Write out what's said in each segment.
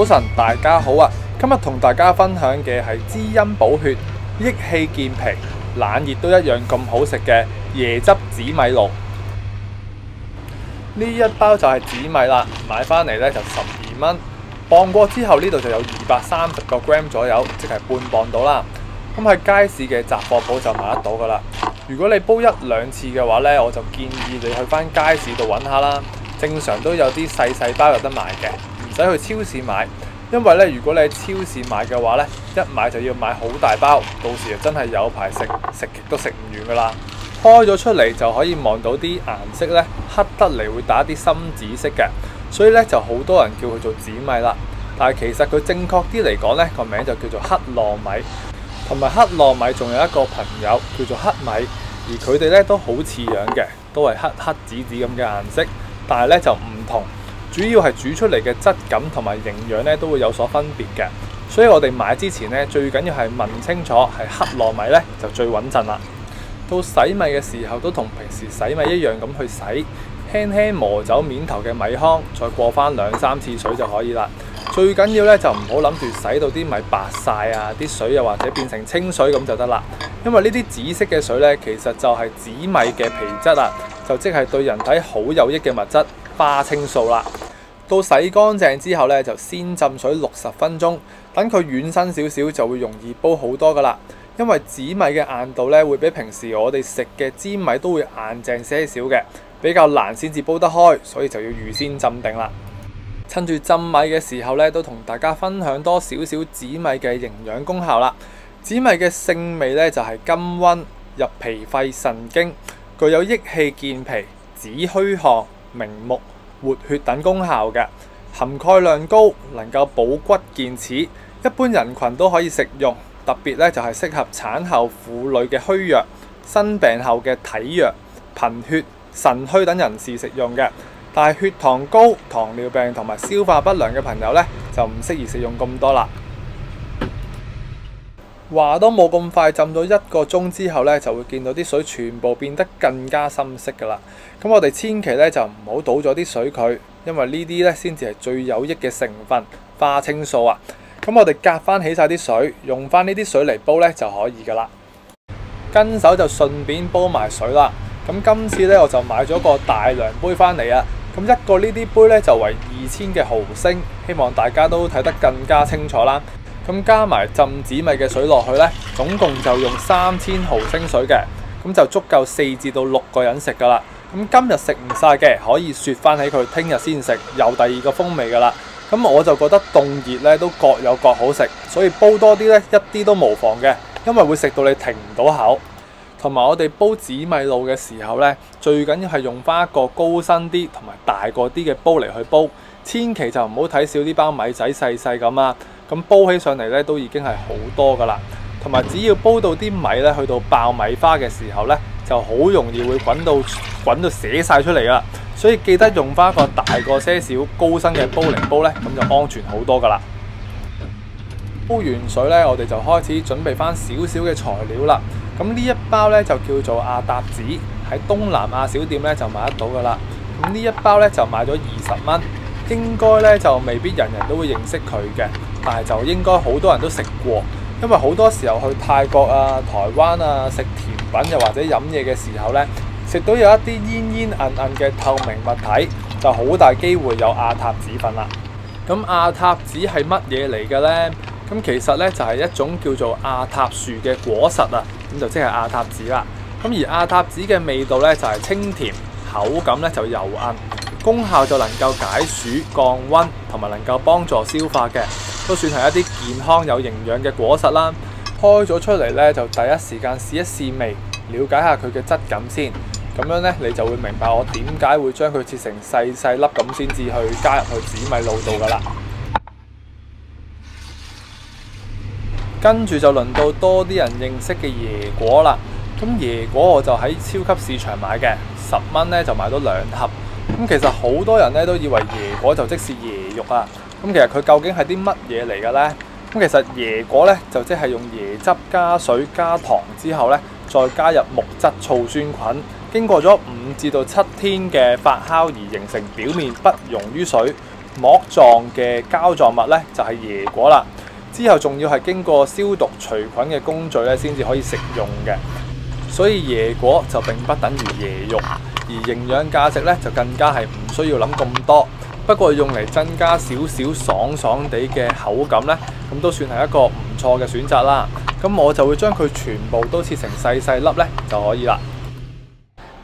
晨，大家好啊！今日同大家分享嘅係滋陰補血、益氣健脾、冷熱都一樣咁好食嘅椰汁紫米露。呢一包就係紫米啦，買翻嚟呢就12蚊，磅過之後呢度就有230個 gram 左右，即係半磅到啦。咁喺街市嘅雜貨鋪就買得到噶啦。如果你煲1、2次嘅話呢，我就建議你去翻街市度揾下啦。正常都有啲細包有得賣嘅，唔使去超市買。因為咧，如果你喺超市買嘅話咧，一買就要買好大包，到時就真係有排食，食極都食唔完噶啦。開咗出嚟就可以望到啲顏色咧，黑得嚟會打啲深紫色嘅，所以咧就好多人叫佢做紫米啦。但係其實佢正確啲嚟講咧，個名就叫做黑糯米。同埋黑糯米仲有一個朋友叫做黑米，而佢哋咧都好似樣嘅，都係黑黑紫紫咁嘅顏色，但係咧就唔同。主要係煮出嚟嘅質感同埋營養咧都會有所分別嘅，所以我哋買之前咧最緊要係問清楚係黑糯米咧就最穩陣啦。到洗米嘅時候都同平時洗米一樣咁去洗，輕輕磨走面頭嘅米糠，再過翻2、3次水就可以啦。最緊要咧就唔好諗住洗到啲米白晒啊，啲水又或者變成清水咁就得啦。因為呢啲紫色嘅水咧其實就係紫米嘅皮質啊，就即係對人體好有益嘅物質花青素啦。到洗乾淨之後咧，就先浸水60分鐘，等佢軟身少少就會容易煲好多噶啦。因為紫米嘅硬度咧會比平時我哋食嘅粘米都會硬淨些少嘅，比較難先至煲得開，所以就要預先浸定啦。趁住浸米嘅時候咧，都同大家分享多少少紫米嘅營養功效啦。紫米嘅性味咧就係甘溫，入脾肺腎經，具有益氣健脾、止虛汗、明目、活血等功效嘅，含鈣量高，能夠補骨健齒，一般人群都可以食用。特別咧就係適合產後婦女嘅虛弱、生病後嘅體弱、貧血、腎虛等人士食用嘅。但係血糖高、糖尿病同埋消化不良嘅朋友咧，就唔適宜食用咁多啦。話都冇咁快，浸咗1個鐘之後咧，就會見到啲水全部變得更加深色噶啦。咁我哋千祈咧就唔好倒咗啲水佢，因為呢啲咧先至係最有益嘅成分花青素啊。咁我哋隔翻起晒啲水，用翻呢啲水嚟煲咧就可以噶啦。跟手就順便煲埋水啦。咁今次咧我就買咗個大量杯翻嚟啊。咁一個呢啲杯咧就為2000嘅毫升，希望大家都睇得更加清楚啦。咁加埋浸紫米嘅水落去咧，總共就用3000毫升水嘅，咁就足夠4至到6個人食噶啦。咁今日食唔晒嘅，可以雪翻起佢，聽日先食，有第2個風味噶啦。咁我就覺得凍熱咧都各有各好食，所以煲多啲咧一啲都無妨嘅，因為會食到你停唔到口。同埋我哋煲紫米露嘅時候咧，最緊要係用翻一個高身啲同埋大個啲嘅煲嚟去煲，千祈就唔好睇少啲包米仔細細咁啊。咁煲起上嚟咧都已經係好多噶啦。同埋只要煲到啲米咧去到爆米花嘅時候咧，就好容易會滾到瀉晒出嚟啦。所以記得用翻一個大個些少高身嘅煲嚟煲咧，咁就安全好多噶啦。煲完水咧，我哋就開始準備翻少少嘅材料啦。咁呢一包咧就叫做阿達子，喺東南亞小店咧就買得到噶啦。咁呢一包咧就買咗20蚊，應該咧就未必人人都會認識佢嘅，但係就應該好多人都食過，因為好多時候去泰國啊、台灣啊食甜品又或者飲嘢嘅時候咧，食到有一啲煙煙韌韌嘅透明物體，就好大機會有阿塔子粉啦。咁阿塔子係乜嘢嚟嘅呢？咁其實咧就係一種叫做阿塔樹嘅果實啊，咁就即係阿塔子啦。咁而阿塔子嘅味道咧就係清甜，口感咧就油韌，功效就能夠解暑降溫，同埋能夠幫助消化嘅，都算係一啲健康有營養嘅果實啦。開咗出嚟咧就第一時間試一試味，了解下佢嘅質感先。咁樣咧你就會明白我點解會將佢切成細細粒咁先至去加入去紫米露度噶啦。跟住就輪到多啲人認識嘅椰果啦。咁椰果我就喺超級市場買嘅，10蚊咧就買到2盒。咁其實好多人咧都以為椰果就即是椰肉啊。咁其實佢究竟係啲乜嘢嚟嘅呢？咁其實椰果咧就即係用椰汁加水加糖之後咧，再加入木質醋酸菌，經過咗5至到7天嘅發酵而形成表面不溶於水、膜狀嘅膠狀物呢，就係椰果啦。之後仲要係經過消毒除菌嘅工序咧，先至可以食用嘅。所以椰果就並不等於椰肉，而營養價值咧就更加係唔需要諗咁多。不過用嚟增加少少爽爽地嘅口感咧，咁都算係一個唔錯嘅選擇啦。咁我就會將佢全部都切成細細粒咧就可以啦。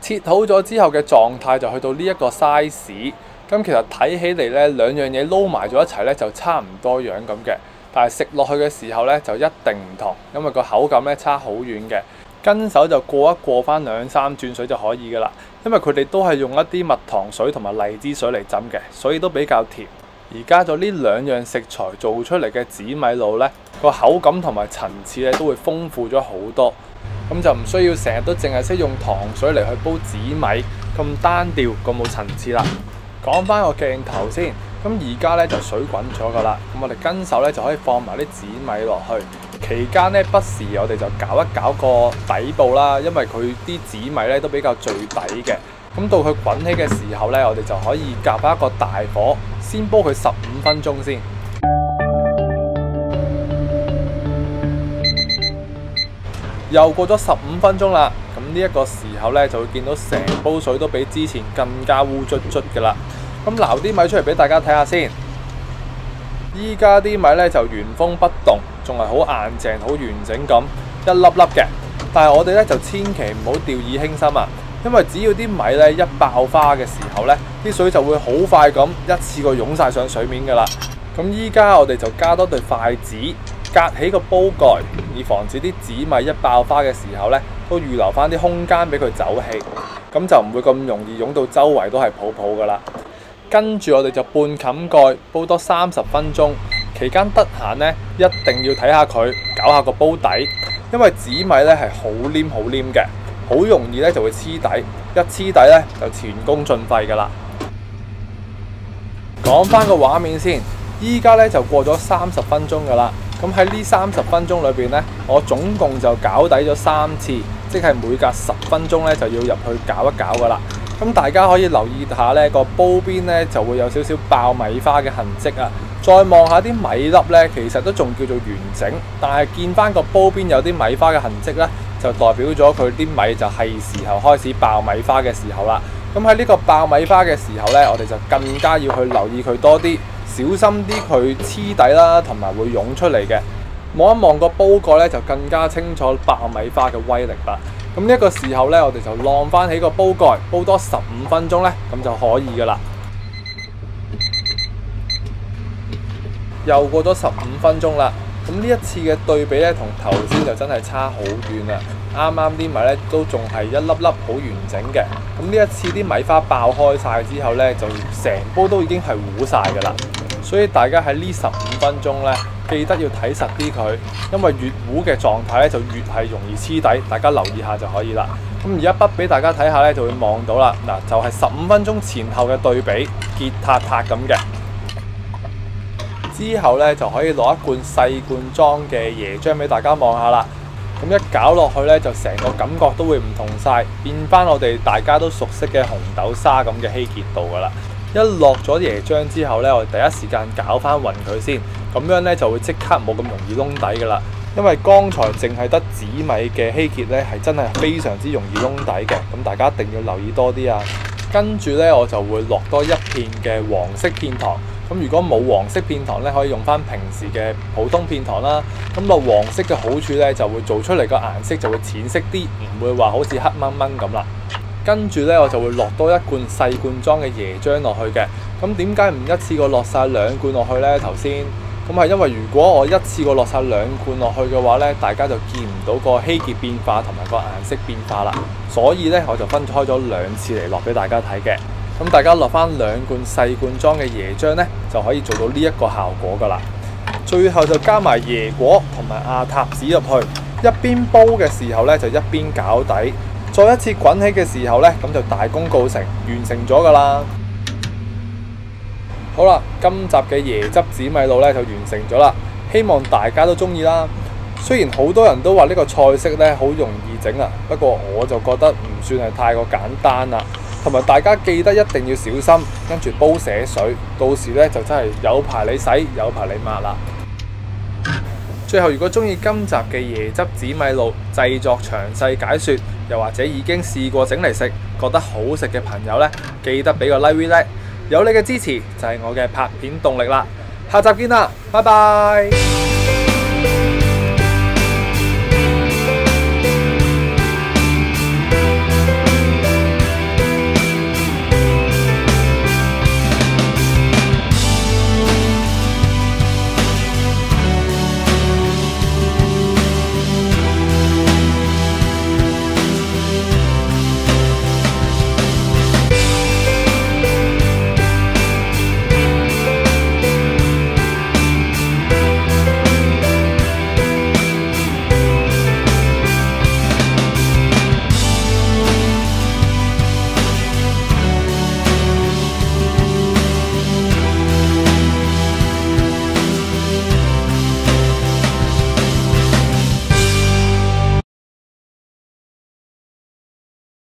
切好咗之後嘅狀態就去到呢一個 size。咁其實睇起嚟咧，兩樣嘢撈埋咗一齊咧就差唔多樣咁嘅。但係食落去嘅時候咧就一定唔同，因為個口感咧差好遠嘅。跟手就過一過翻2、3轉水就可以噶啦，因為佢哋都係用一啲蜜糖水同埋荔枝水嚟浸嘅，所以都比較甜。而加咗呢兩樣食材做出嚟嘅紫米露咧，個口感同埋層次咧都會豐富咗好多。咁就唔需要成日都淨係識用糖水嚟去煲紫米，咁單調咁冇層次啦。講翻個鏡頭先。咁而家咧就水滾咗噶啦，咁我哋跟手咧就可以放埋啲紫米落去。期間咧不時我哋就攪一攪個底部啦，因為佢啲紫米咧都比較最底嘅。咁到佢滾起嘅時候咧，我哋就可以夾翻一個大火，先煲佢15分鐘先。又過咗15分鐘啦，咁呢一個時候咧就會見到成煲水都比之前更加烏卒卒嘅啦。咁撈啲米出嚟俾大家睇下先。依家啲米咧就原封不動，仲係好硬淨、好完整咁一粒粒嘅。但係我哋咧就千祈唔好掉以輕心啊，因為只要啲米咧一爆花嘅時候咧，啲水就會好快咁一次過湧晒上水面噶啦。咁依家我哋就加多對筷子，隔起個煲蓋，以防止啲紫米一爆花嘅時候咧，都預留翻啲空間俾佢走氣，咁就唔會咁容易湧到周圍都係泡泡噶啦。跟住我哋就半冚蓋煲多30分鐘，期間得閒呢，一定要睇下佢，搞下個煲底，因為紫米咧係好黏好黏嘅，好容易咧就會黐底，一黐底咧就前功盡廢噶啦。講翻個畫面先，依家咧就過咗30分鐘噶啦，咁喺呢30分鐘裏邊咧，我總共就攪底咗3次，即係每隔10分鐘咧就要入去攪一攪噶啦。咁大家可以留意下呢個煲邊呢就會有少少爆米花嘅痕跡啊。再望下啲米粒呢，其實都仲叫做完整，但係見翻個煲邊有啲米花嘅痕跡呢，就代表咗佢啲米就係時候開始爆米花嘅時候啦。咁喺呢個爆米花嘅時候呢，我哋就更加要去留意佢多啲，小心啲佢黐底啦，同埋會湧出嚟嘅。望一望個煲蓋呢，就更加清楚爆米花嘅威力啦。咁呢個時候呢，我哋就晾翻起個煲蓋，煲多15分鐘呢，咁就可以噶啦。又過咗15分鐘啦，咁呢一次嘅對比呢，同頭先就真係差好遠啦。啱啱啲米呢，都仲係一粒粒好完整嘅，咁呢一次啲米花爆開晒之後呢，就成煲都已經係糊晒噶啦。所以大家喺呢15分鐘呢，記得要睇實啲佢，因為越糊嘅狀態咧就越係容易黐底，大家留意下就可以啦。咁而家筆俾大家睇下咧，就會望到啦。嗱，就係15分鐘前後嘅對比，結塔塔咁嘅。之後咧就可以攞一罐細罐裝嘅椰漿俾大家望下啦。咁一攪落去咧，就成個感覺都會唔同晒，變翻我哋大家都熟悉嘅紅豆沙咁嘅稀結度噶啦。一落咗椰漿之後咧，我哋第一時間攪翻勻佢先，咁樣咧就會即刻冇咁容易燶底噶啦。因為剛才淨係得紫米嘅稀結咧，係真係非常之容易燶底嘅，咁大家一定要留意多啲啊。跟住咧，我就會落多一片嘅黃色片糖。咁如果冇黃色片糖咧，可以用翻平時嘅普通片糖啦。咁落黃色嘅好處咧，就會做出嚟個顏色就會淺色啲，唔會話好似黑掹掹咁啦。跟住咧，我就會落多一罐細罐裝嘅椰漿落去嘅。咁點解唔一次過落晒2罐落去呢？頭先咁係因為如果我一次過落晒2罐落去嘅話呢，大家就見唔到個稀結變化同埋個顏色變化啦。所以呢，我就分開咗2次嚟落俾大家睇嘅。咁大家落翻2罐細罐裝嘅椰漿呢，就可以做到呢一個效果噶啦。最後就加埋椰果同埋亞塔子入去，一邊煲嘅時候呢，就一邊攪底。再一次滾起嘅時候呢，咁就大功告成，完成咗噶啦。好啦，今集嘅椰汁紫米露呢就完成咗啦，希望大家都中意啦。雖然好多人都話呢個菜式呢好容易整啊，不過我就覺得唔算係太過簡單啦。同埋大家記得一定要小心，跟住煲瀉水，到時咧就真係有排你洗，有排你抹啦。最後，如果中意今集嘅椰汁紫米露製作詳細解說，又或者已經試過整嚟食，覺得好食嘅朋友呢，記得俾個 like，有你嘅支持就係我嘅拍片動力啦。下集見啦，拜拜。